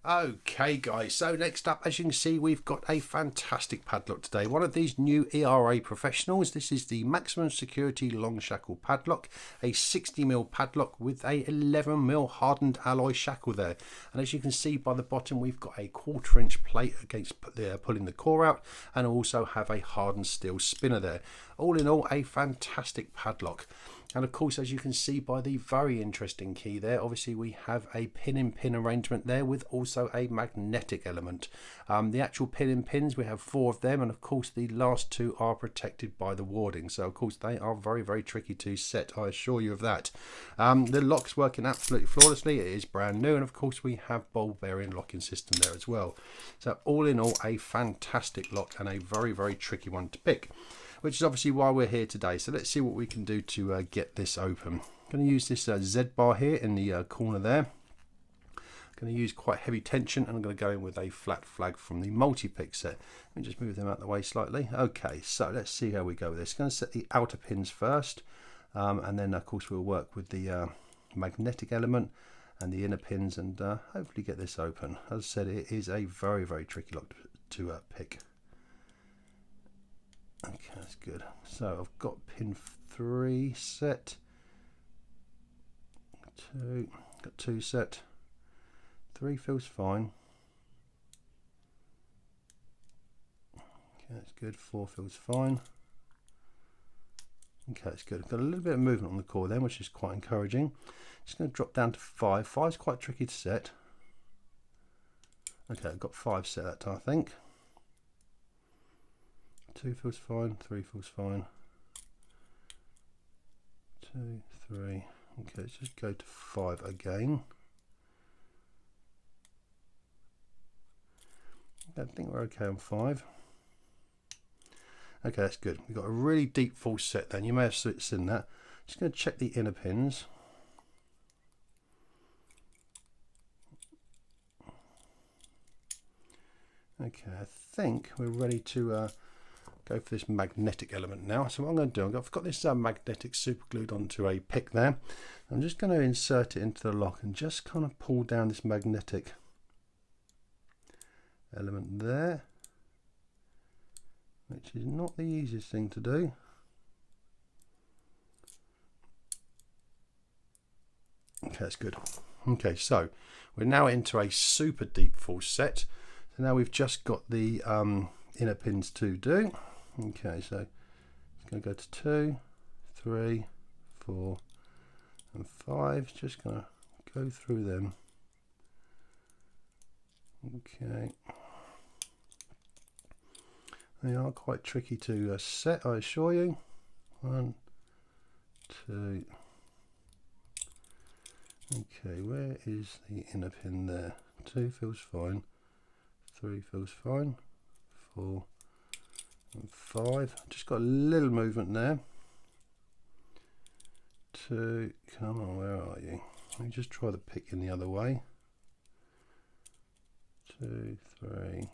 Okay guys, so next up, as you can see, we've got a fantastic padlock today. One of these new ERA professionals. This is the maximum security long shackle padlock, a 60mm padlock with a 11mm hardened alloy shackle there. And as you can see by the bottom, we've got a 1/4 inch plate against pulling the core out, and also have a hardened steel spinner there. All in all, a fantastic padlock. And of course, as you can see by the very interesting key there, obviously we have a pin-in-pin arrangement there with also a magnetic element. The actual pin-in-pins, we have 4 of them, and of course the last 2 are protected by the warding. So of course they are very, very tricky to set, I assure you of that. The lock's working absolutely flawlessly. It is brand new, and of course we have ball bearing locking system there as well. So all in all, a fantastic lock and a very, very tricky one to pick, which is obviously why we're here today. So let's see what we can do to get this open. I'm going to use this Z bar here in the corner there. I'm going to use quite heavy tension, and I'm going to go in with a flat flag from the multi-pick set. Let me just move them out of the way slightly. Okay, so let's see how we go with this. I'm going to set the outer pins first, and then of course we'll work with the magnetic element and the inner pins, and hopefully get this open. As I said, it is a very, very tricky lock to pick. Okay, that's good. So I've got pin 3 set, 2, got 2 set, 3 feels fine. Okay, that's good. 4 feels fine. Okay, that's good. I've got a little bit of movement on the core then, which is quite encouraging. Just going to drop down to 5. 5 is quite tricky to set. Okay, I've got 5 set that time, I think. 2 feels fine, 3 feels fine, 2, 3, okay, let's just go to 5 again. I think we're okay on 5. Okay, that's good. We've got a really deep full set then, you may have seen that. Just going to check the inner pins. Okay, I think we're ready to go for this magnetic element now. So what I'm going to do, I've got this magnetic super glued onto a pick there. I'm just going to insert it into the lock and just kind of pull down this magnetic element there, which is not the easiest thing to do. Okay, that's good. Okay, so we're now into a super deep full set. So now we've just got the inner pins to do. Okay, so it's going to go to 2, 3, 4 and 5. Just going to go through them. Okay, they are quite tricky to set, I assure you. 1, 2. Okay, where is the inner pin there? 2 feels fine, 3 feels fine, 4 and 5. Just got a little movement there. 2, come on, where are you? Let me just try the pick in the other way. 2, 3.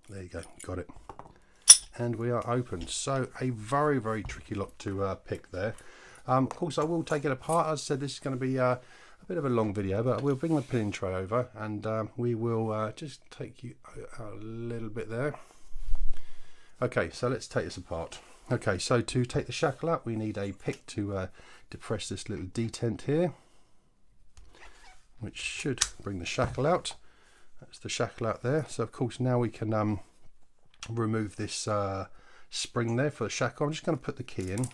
There you go, got it. And we are open. So a very, very tricky lock to pick there. Of course, I will take it apart. As I said, this is going to be a bit of a long video, but we'll bring the pin tray over, and we will just take you out a little bit there. Okay, so let's take this apart. Okay, so to take the shackle out, we need a pick to depress this little detent here, which should bring the shackle out. That's the shackle out there. So of course now we can remove this spring there for the shackle. I'm just going to put the key in.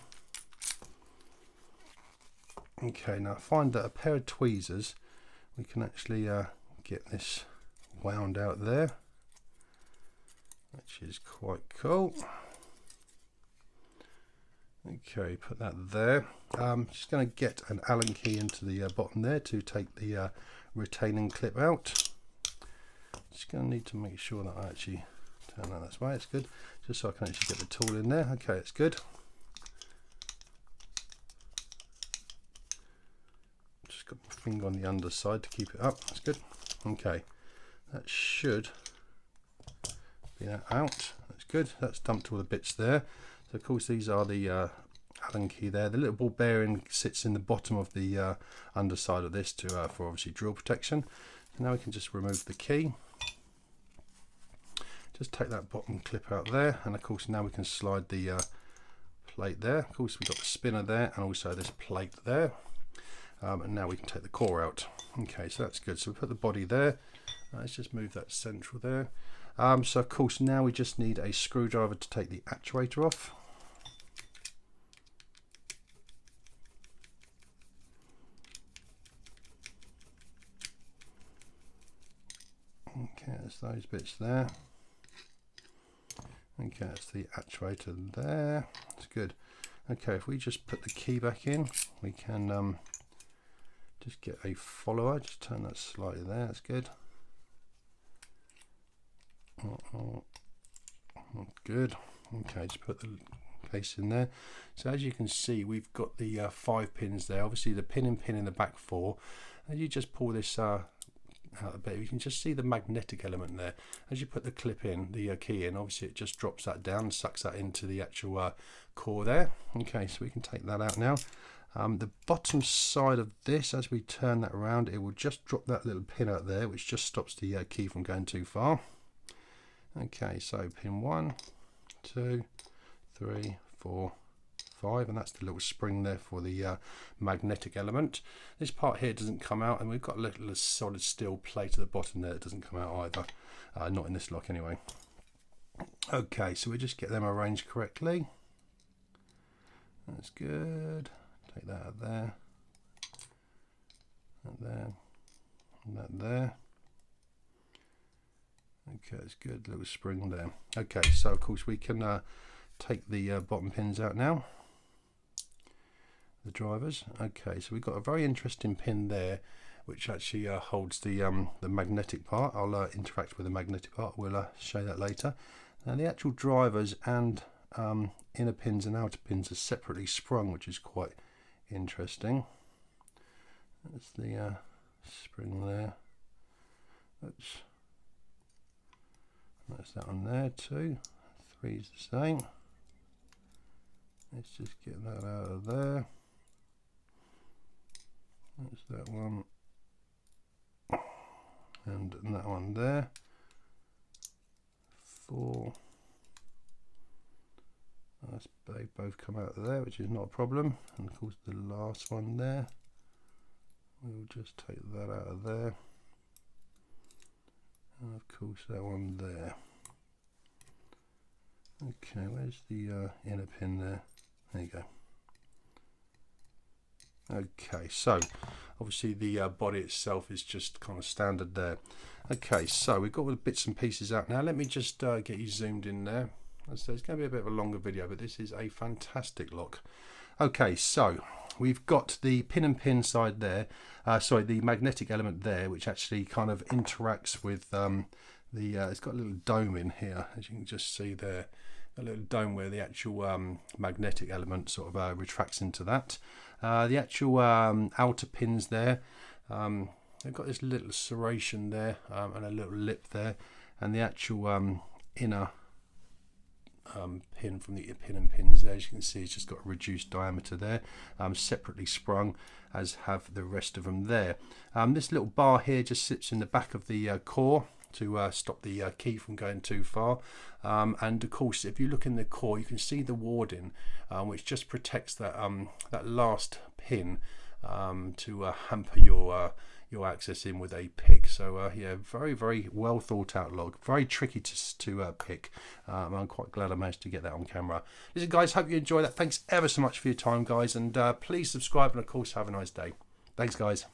Okay, now find that a pair of tweezers, we can actually get this wound out there, which is quite cool. Okay, put that there. Just going to get an Allen key into the bottom there to take the retaining clip out. Just going to need to make sure that I actually turn that this way. It's good, just so I can actually get the tool in there. Okay, it's good. Just got my finger on the underside to keep it up. That's good. Okay, that should be that out. That's good. That's dumped all the bits there. So of course these are the Allen key there. The little ball bearing sits in the bottom of the underside of this for obviously drill protection. So now we can just remove the key. Just take that bottom clip out there, and of course now we can slide the plate there. Of course we've got the spinner there and also this plate there. And now we can take the core out. Okay, so that's good. So we put the body there. Let's just move that central there. So of course now we just need a screwdriver to take the actuator off. Okay, that's those bits there. Okay, that's the actuator there. That's good. Okay, if we just put the key back in, we can just get a follower. Just turn that slightly there. That's good. Good. Okay, just put the case in there. So as you can see, we've got the 5 pins there. Obviously the pin in the back 4. As you just pull this out a bit, you can just see the magnetic element there. As you put the clip in, the key in, obviously it just drops that down, sucks that into the actual core there. Okay, so we can take that out now. The bottom side of this, as we turn that around, it will just drop that little pin out there, which just stops the key from going too far. Okay, so pin 1, 2, 3, 4, 5, and that's the little spring there for the magnetic element. This part here doesn't come out, and we've got a little solid steel plate at the bottom there that doesn't come out either. Not in this lock anyway. Okay, so we just get them arranged correctly. That's good. Take that out there, that there, and that there. Okay, that's good, little spring there. Okay, so of course we can take the bottom pins out now, the drivers. Okay, so we've got a very interesting pin there, which actually holds the magnetic part. I'll interact with the magnetic part. We'll show that later. Now the actual drivers and inner pins and outer pins are separately sprung, which is quite interesting. That's the spring there. Oops. That's that one there too. 3 is the same. Let's just get that out of there. That's that one. And that one there. 4. They both come out of there, which is not a problem. And of course the last one there. We'll just take that out of there. And of course that one there. Okay, where's the inner pin there? There you go. Okay, so obviously the body itself is just kind of standard there. Okay, so we've got all the bits and pieces out now. Let me just get you zoomed in there. So it's going to be a bit of a longer video, but this is a fantastic lock. Okay, so we've got the pin and pin side there, the magnetic element there, which actually kind of interacts with it's got a little dome in here, as you can just see there, a little dome where the actual magnetic element sort of retracts into that. The actual outer pins there, they've got this little serration there and a little lip there, and the actual inner pin from the pin and pins there, as you can see, it's just got a reduced diameter there, separately sprung, as have the rest of them there. This little bar here just sits in the back of the core to stop the key from going too far, and of course if you look in the core you can see the warding, which just protects that that last pin to hamper your access in with a pick. So yeah, very well thought out log, very tricky to pick. I'm quite glad I managed to get that on camera. Listen guys, hope you enjoy that. Thanks ever so much for your time guys, and please subscribe, and of course have a nice day. Thanks guys.